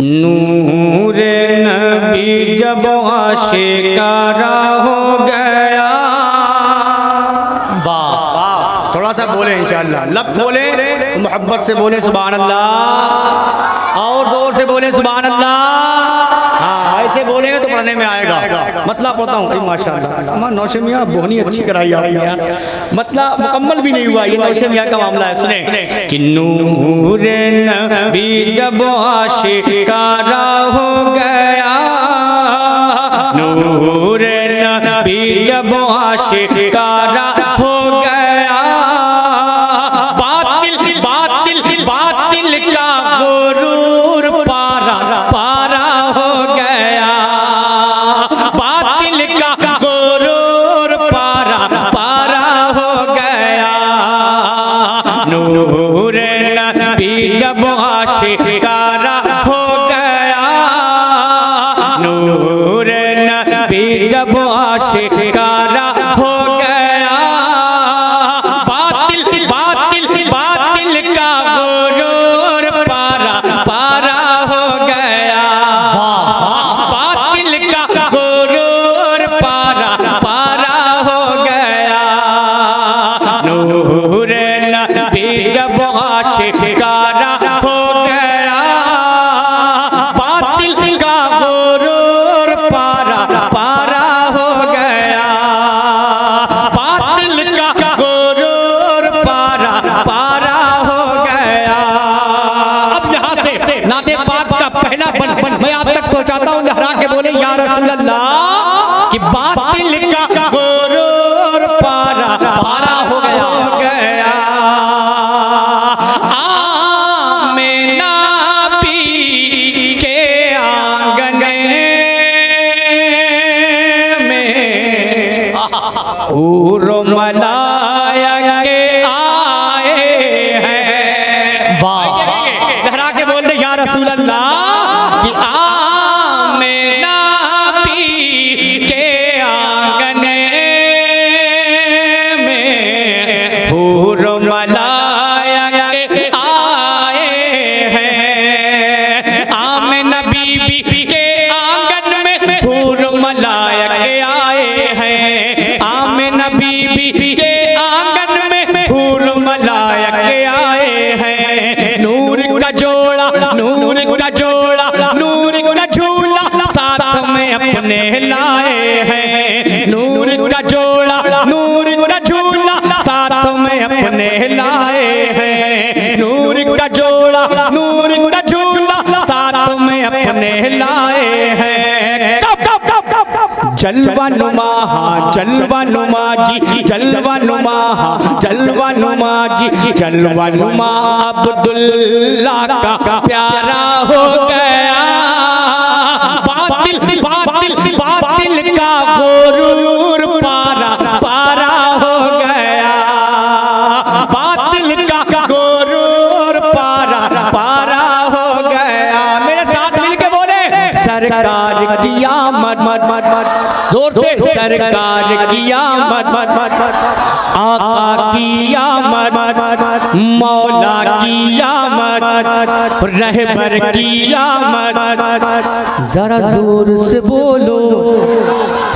नूर नबी जब आशिकारा हो गया। वाह वाह, थोड़ा सा बोले इंशाअल्लाह, लब बोले मोहब्बत से बोले सुभान अल्लाह, और जोर से बोले सुभान अल्लाह। हाँ ऐसे बोलेंगे तो पढ़ने में आएगा। मतलब पढ़ता हूँ माशाअल्लाह, हमारा नौशे मियाँ बोहनी अच्छी कराई आपने यार, मतलब मुकम्मल भी नहीं हुआ ये नौशे मियाँ का मामला है। सुने कि नूर नबी जब आशिकारा हो गया, नूर नबी जब आशिकारा हो गया, बातिल बातिल बातिल का गुरूर पारा पारा हो गया, बातिल का गुरूर पारा पारा हो गया। नूर नबी जब आशिकारा हो गया, नूर नबी जब आशिकारा हो गया, बातिल बातिल बातिल का गुरूर पारा पारा हो गया, बातिल का गुरूर पारा पारा हो गया। नूर नबी जब आशिकारा हो गया, बातिल का गुरूर पारा पारा हो गया, बातिल का गुरूर पारा पारा हो गया। अब यहाँ से नाते पाक का पहला बन मैं आप तक पहुँचाता हूँ, लहरा के बोले या रसूल अल्लाह कि बातिल का गुरूर पारा पारा हो गया। आमिना पी के आंगन में हूर मलाइके आए हैं। वाह, लहरा के बोल दे या रसूल अल्लाह कि आमिना पी के आंगन में हूर मलाइके आए हैं। आमिना बीबी के आंगन में हूर मलाइके आए हैं, आमिना बीबी के आंगन में हूर मलाइके आए हैं। नूर का जोड़ा नूर का जोड़ा नूर का झूला साथ में अपने लाए हैं, नूर का जोड़ा नूर का झूला साथ में अपने लाए हैं, नूर का जोड़ा नूर का झूला साथ में अपने लाए हैं। जलवा नुमा जलवा नुमा जी जलवा नुमा जलवा नुमा जी जलवा नुमा अब्दुल्ला का प्यारा हो गया, बातिल बातिल बातिल का गुरूर पारा पारा हो गया, बातिल का गुरूर पारा पारा हो गया। मेरे साथ मिलके बोले सरकार की आमद जोर से, सरकार की आमद आका की आमद मौला की आमद रहबर की आमद। जरा जोर से बोलो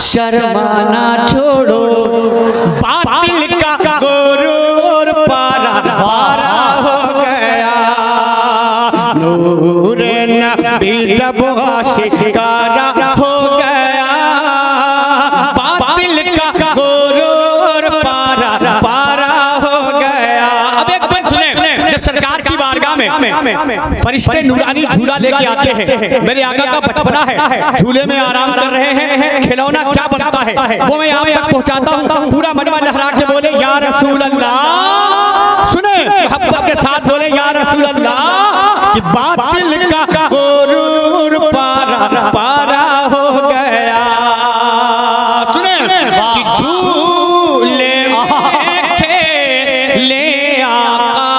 शर्माना छोड़ो, बातिल का गुरूर पारा पारा हो गया। नूर नबी जब आशिकारा हो गया, बातिल का गुरूर पारा पारा हो गया। अब एक बात सुने, जब सरकार की बारगाह में फरिश्ते नूरानी झूला लेके आते हैं, मेरे आका का बचपना है, झूले में आराम कर रहे हैं, खिलौना क्या बनता है वो मैं आप तक पहुंचाता हूँ। पूरा मजमा लहरा के बोले या रसूल अल्लाह, सुने मोहब्बत के साथ बोले या रसूल अल्लाह कि बातिल का गुरूर पारा पारा हो गया। सुने कि झूले में खेले आका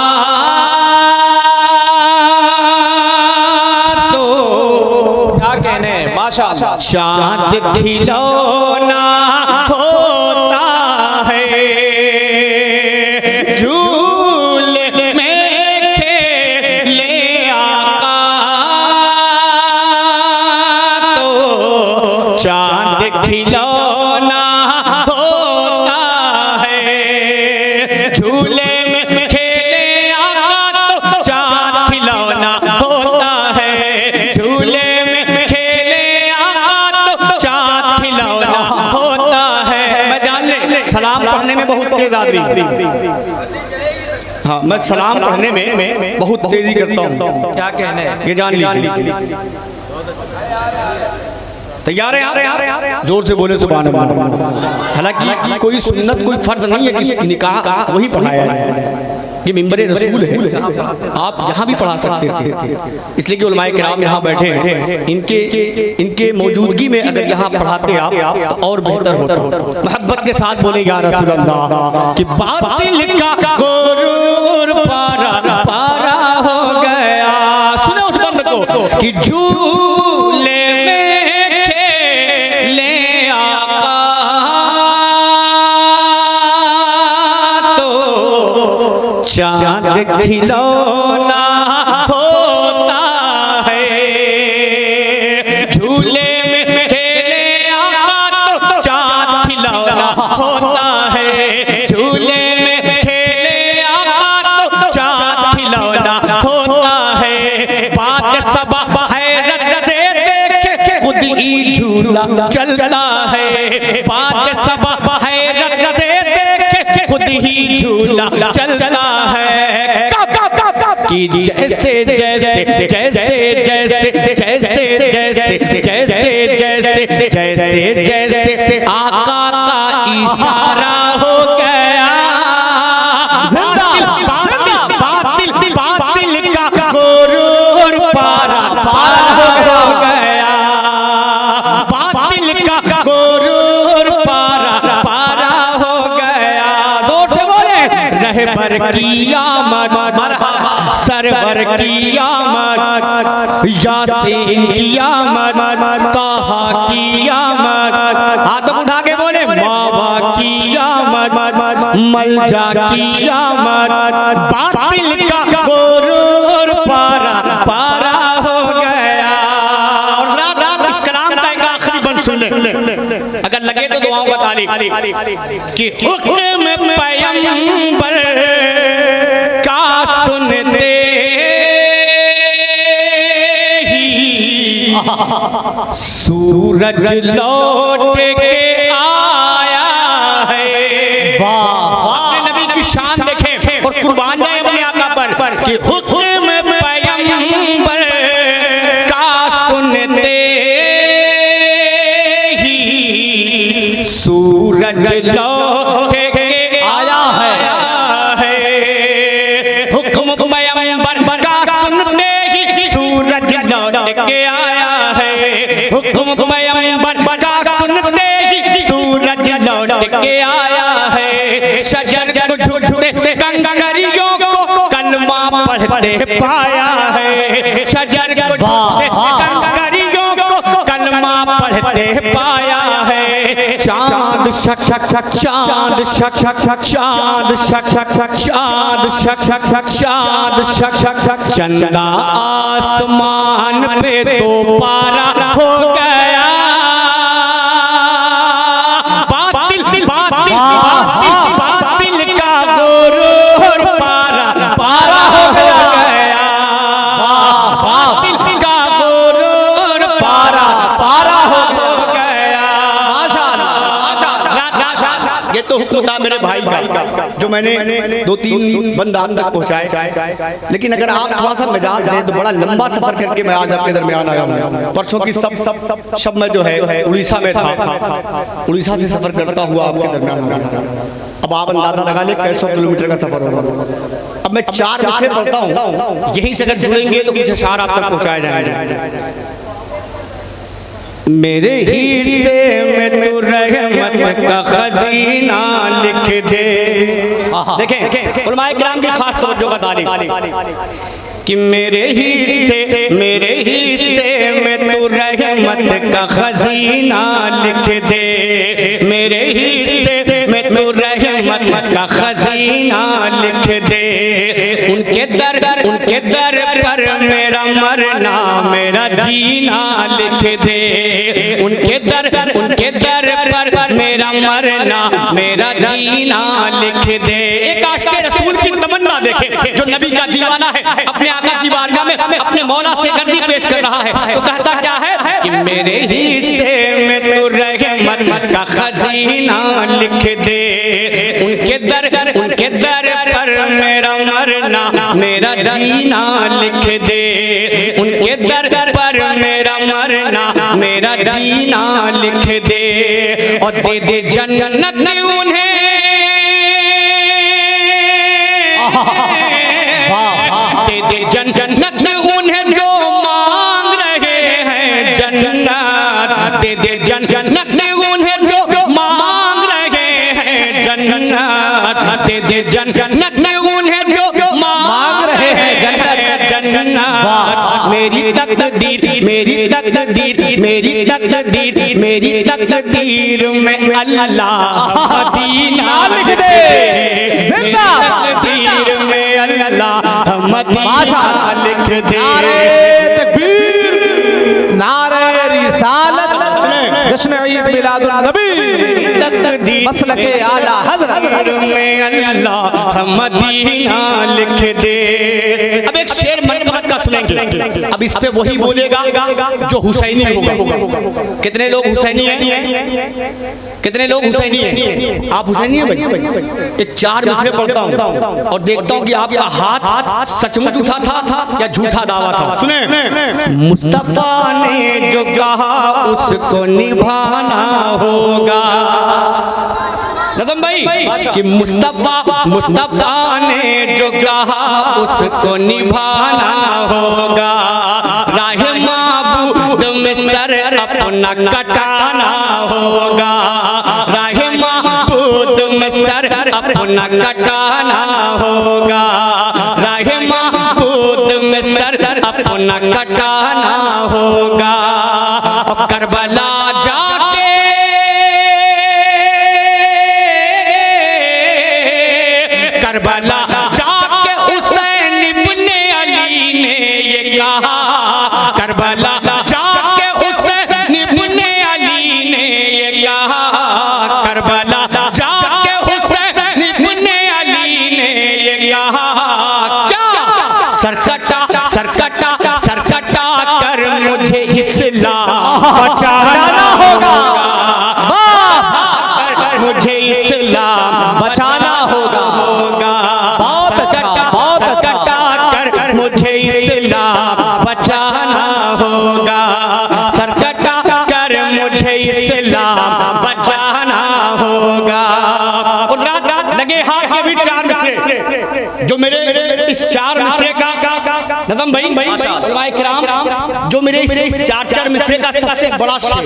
तो क्या कहने माशाअल्लाह, चांद खिलौना होता है, झूले में खेले आका पढ़ने में बहुत तेज आदमी। हाँ, मैं सलाम पढ़ने में बहुत तेजी करता हूँ। क्या कहने ये जान लीजिए। तैयार है? जोर से बोले सुभान अल्लाह। हालांकि कोई सुन्नत कोई फर्ज नहीं है कि निकाह वही पढ़ाया है, ये मिंबरे रसूल है, आप यहाँ भी पढ़ा सकते थे। इसलिए कि उलमाए किराम यहाँ बैठे हैं, इनके मौजूदगी में अगर यहाँ पढ़ाते आप तो और बेहतर होता। मोहब्बत के साथ बोले या रसूल अल्लाह कि बातिल का गुरूर पारा पारा हो गया। सुने उस बंद को कि झूले में खेले आका तो चांद खिलौना होता है। झूले में खेले आका तो चांद खिलौना होता है। झूले में खेले आका तो चांद खिलौना होता है। बात सब हैरत से देखे खुद ही झूला चलता है। बात सब हैरत से देखे खुद ही झूला चलता है। कि जैसे जैसे जैसे जैसे जैसे जैसे जैसे जैसे जैसे जैसे आका का इशारा हो गया। बातिल बातिल का गुरूर पारा पारा हो गया। बातिल का गुरूर पारा पारा हो गया। जोर से बोले रहबर की आमद सरवर की आमद यासीन की आमद ताहा की आमद। हाथों उठा के बोले मावा की आमद मलजा की आमद। बातिल का गुरूर पारा पारा हो गया। और रात इस कलाम का एक आखिरी बंद सुन ले, अगर लगे तो दुआओं का ताली कि हुक्म पैगंबर का सुनते ही सूरज लौट के आया है। अपने नबी की शान देखें और कुर्बान जाए अपने आका पर कि हुक्म पैगंबर का सुनते ही सूरज लौट के आया है। हुक्म पैगंबर का सुनते ही सूरज लौट के आया है। हुक्म पैगंबर का सुनते ही सूरज लौट के आया है। शजर को झुकते कंकरियों को कलमा पढ़ते पाया है। शजर को झुकते कंकरियों को कलमा पढ़ते पाया है। चांद शक शक चांद शक शक चांद शक शक चांद शक शक चांद शक शक चंदा आसमान पे तो पारा हो गया। बातिल बातिल बातिल बातिल का गुरूर पारा पारा हो गया। बातिल का गुरूर पारा पारा हो गया। ये तो हुक्म था मेरे भाई का जो मैंने 2-3 बंद आप तक पहुंचाए। लेकिन अगर आप थोड़ा सा मिजाज दें तो बड़ा लंबा सफर करके मैं आज आपके दरमियान आया हूँ। परसों की सब मैं जो है उड़ीसा में था, उड़ीसा से सफर करता हुआ आपके दरमियान आया। अब आप अंदाजा लगा ले 100 किलोमीटर का सफर होगा। अब मैं 4 विषय पढ़ता हूँ, यहीं से अगर जुड़ेंगे तो कुछ अशार आप तक पहुँचाए जाएंगे। मेरे हिस्से में तू रहमत का खजीना लिख दे। देखें उलमाए किराम की खास तवज्जो का तालीब कि मेरे हिस्से में तू रहमत का खजीना लिख दे। मेरे हिस्से में तू रहमत का खजीना लिख दे। उनके दर पर मेरा मरना मेरा जीना लिख दे। उनके दर पर मेरा मरना मेरा जीना लिख दे। एक आशिक़े रसूल की तमन्ना देखें जो नबी का दीवाना है, अपने आका की बारगाह में अपने मौला से गर्दी पेश कर रहा है तो कहता क्या है कि मेरे हिस्से में तू रहमत का खजीना लिख दे। उनके दर पर मेरा मरना मेरा जीना लिख दे। उनके दर पर मेरा मरना मेरा जीना लिख दे। और दे दे जन्नत उन्हें, दे दे जन्नत उन्हें जो मांग रहे हैं जन्नत। दे दे जन्नत उन्हें जो मांग रहे हैं जन्नत। दे दे जन्नत उन्हें जो मांग रहे हैं जन्नत। मेरी तकदीर मेरी तकदीर मेरी तकदीर मेरी तकदीर में अल्लाह मदीना लिख दे। जिंदा तकदीर में अल्लाह मदीना लिख दे। नारे तकबीर, नारे रिसालत, जश्न ईद मिलादुन नबी, मसलके आला हज़रत में अल्लाह मदीना लिख दे। अब एक शेर मनकबत का सुनेंगे। अब इस पे वही बोलेगा जो हुसैनी होगा। कितने लोग हुसैनी हैं? कितने लोग हुसैनी हैं? आप हुसैनी हैं भाई? एक 4 मिसरे पढ़ता हूँ और देखता हूँ कि आपका हाथ सचमुच उठा था या झूठा दावा था। सुने, मुस्तफा ने जो कहा उसको निभाना होगा। नदम भाई कि मुस्तफा ने जो कहा उसको निभाना होगा। राह माबूद में सर अपना कटाना होगा। राह माबूद में सर अपना कटाना होगा। राह माबूद में सर अपना कटाना होगा। और करबला जाके करबला जाके हुसैन इब्ने अली ने ये कहा। करबला जाके हुसैन इब्ने अली ने ये कहा। करबला जाके हुसैन इब्ने अली ने ये कहा। क्या सरकटा कर मुझे इस्लाम बचाना होगा। मुझे इस्लाम बचाना होगा। बहुत कटा कर मुझे इस्लाम बचाना होगा। सरकटा कर मुझे इस्लाम बचाना होगा। और रात लगे हाथ के भी 4 मिसरे जो मेरे इस 4 मिसरे का नज़म भाई उलमाए किराम जो मेरे इस 4 मिसरे का सबसे बड़ा शेर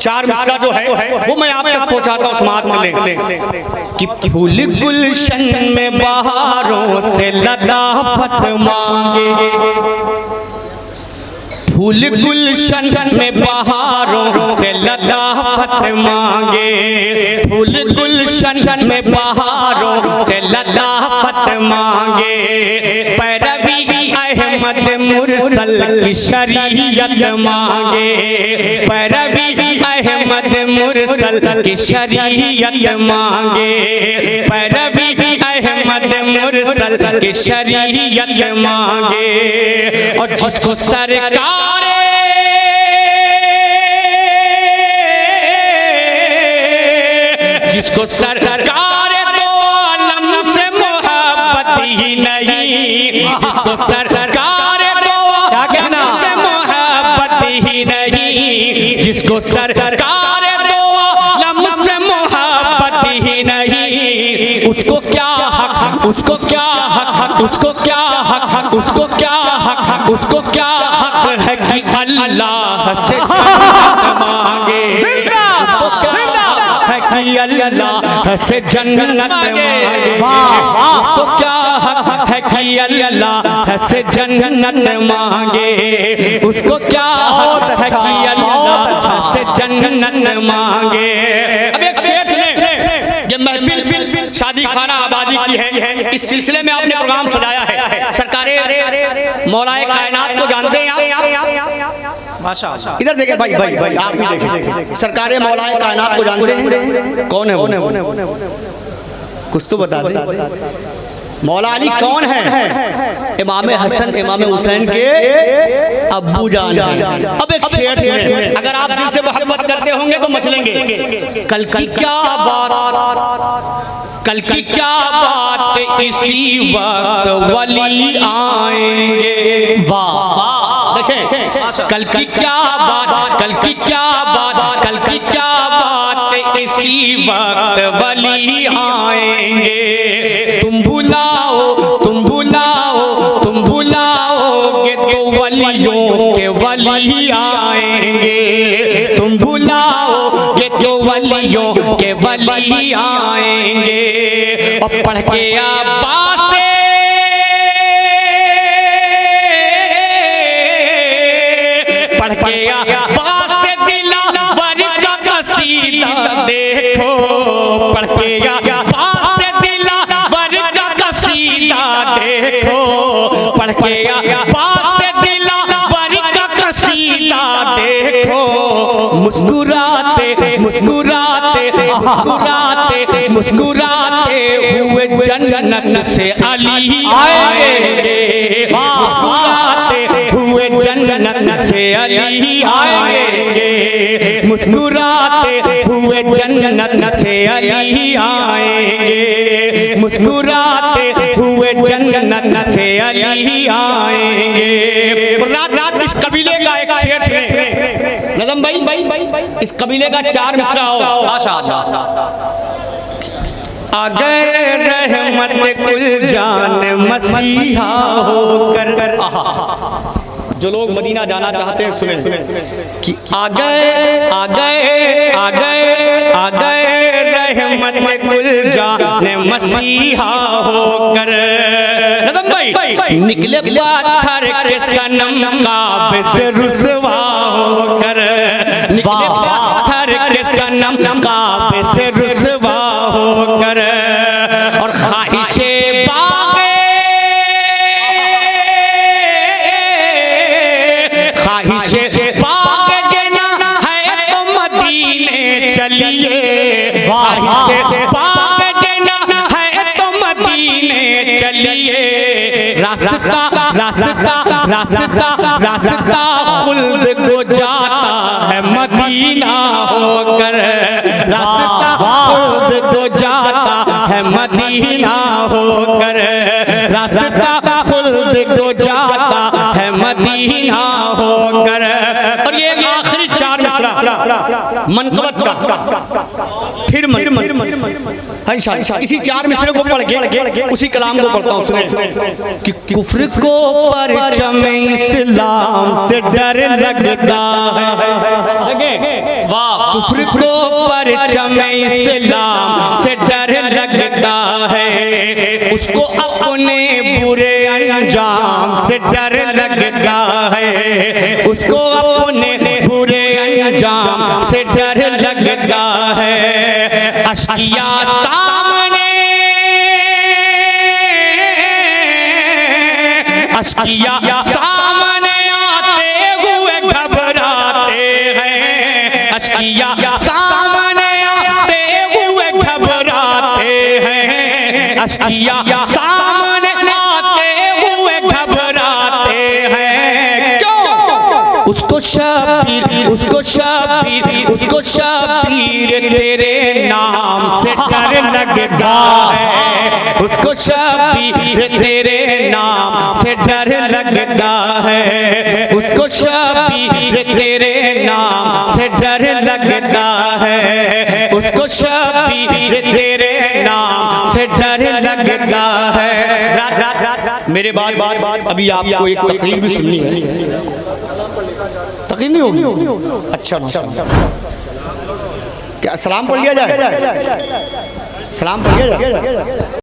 4 मिसरा जो है वो मैं आप तक पहुंचाता हूँ। समात में लें कि फूल गुलशन में बहारों से लताफत मांगे। फूल गुलशन में बहारों से लताफत मांगे। फूल गुलशन में बहारों से लताफत मांगे। पैरवी अहमद मुरसल की शरीयत मांगे। पैरवी अहमद मुरसल की शरीयत मांगे। पैरवी अहमद मुरसल की शरीयत मांगे। और जिसको सरकार जिसको सरकार दो आलम से मोहब्बत ही नहीं। जिसको सरकार दो आलम से मोहब्बत ही नहीं। जिसको सरकार दो आलम से मोहब्बत ही नहीं। उसको क्या हक, उसको क्या हक, उसको क्या हक, उसको क्या हक, उसको क्या हक है कि अल्लाह से मांगे। उसको क्या है कि अल्लाह से जन्नत मांगे। उसको क्या हक है कि अल्लाह से जन्नत मांगे। उसको क्या हक है कि अल्लाह से जन्नत मांगे। अब एक शेर सुने, ये महफिल शादी खाना आबादी की है। इस सिलसिले में आपने प्रोग्राम सजाया है। सरकारे मौलाए कायनात को जानते हैं आप? माशाअल्लाह। इधर देखें भाई आप भी देखें। सरकारे मौलाए कायनात को जानते हैं? कौन है वो? कुछ तो बता दे। मौला अली कौन है? इमाम हसन इमाम हुसैन के अब्बू जान हैं। अब एक शेर में अगर आप दिल से मोहब्बत करते होंगे तो मचलेंगे। कल की क्या बात, कल की क्या बात, इसी वक्त वली आएंगे। वाह देखें, कल की क्या बात, कल की क्या बात, कल की क्या बात, इसी वक्त वली आएंगे। तुम बुलाओ, तुम बुलाओ, तुम बुलाओगे तो वलियों के वली आएंगे। तुम बुलाओगे तो वलियों के वली आएंगे। और पढ़ के अब्बास से पढ़ के अब्बास से दिलावर का कसीदा देखो। पढ़ के अब्बास से दिलावर का कसीदा देखो। पढ़ के अब्बास से दिलावर का कसीदा देखो। मुस्कुराते मुस्कुराते मुस्कुराते मुस्कुराते हुए जन्नत से अली आएंगे। मुस्कुराते हुए जन्नत से अली आएंगे। मुस्कुराते हुए जन्नत से अली आएंगे। मुस्कुराते हुए जन्नत से अली आएंगे। रात रात इस कबीले का एक शेर है नजम भाई, इस कबीले का 4 मिसरा हो। आ गए रहमत कुल जान मसीहा होकर। जो लोग मदीना जाना चाहते हैं सुने कि आ गए आ गए आ गए आ गए रहमत कुल जान मसीहा होकर। नदम भाई निकले पत्थर के सनम काबे से रुसवा होकर। निकले पत्थर के सनम काबे से रुसवा होकर। और ख्वाहिशे बागे ख्वाहिशे बागे देना है तो मदीने चलिए। ख्वाहिशे बागे देना है तो मदीने चलिए। रास्ता रास्ता रास्ता रास्ता खुल्द को जाता है मदीना होकर। रास्ता खुल्द को जाता है मदीना होकर। रास्ता खुल्द को जाता है मदीना होकर। और ये आखिरी 4 मिसरा मनकबत का फिर इसी 4 मिसरे को पढ़ के उसी कलाम को पढ़ता हूँ सुने कि कुफ्र को परचम इस्लाम से डर लगता है। वाह, कुफ्र को परचम इस्लाम से डर लगता है। उसको अपने बुरे अंजाम से डर लगता है। उसको अपने बुरे अंजाम से डर लगता है। अशकिया सामने अशकिया सामने आते हुए घबराते हैं। अशकिया सामने आते हुए घबराते हैं। अशकिया सामने आते हुए घबराते हैं। क्यों? उसको शबीर उसको शबीर उसको शबीर तेरे नाम से डर लगता है। उसको शबीर तेरे नाम से डर लगता है। उसको शबीर तेरे नाम से डर लगता है। उसको शबीर तेरे नाम से डर लगता है। मेरे बाद अभी आपको एक तकरीर भी सुननी है। तकरीर नहीं होगी? अच्छा क्या सलाम पढ़ लिया जाए? सलाम पढ़ लिया जाए?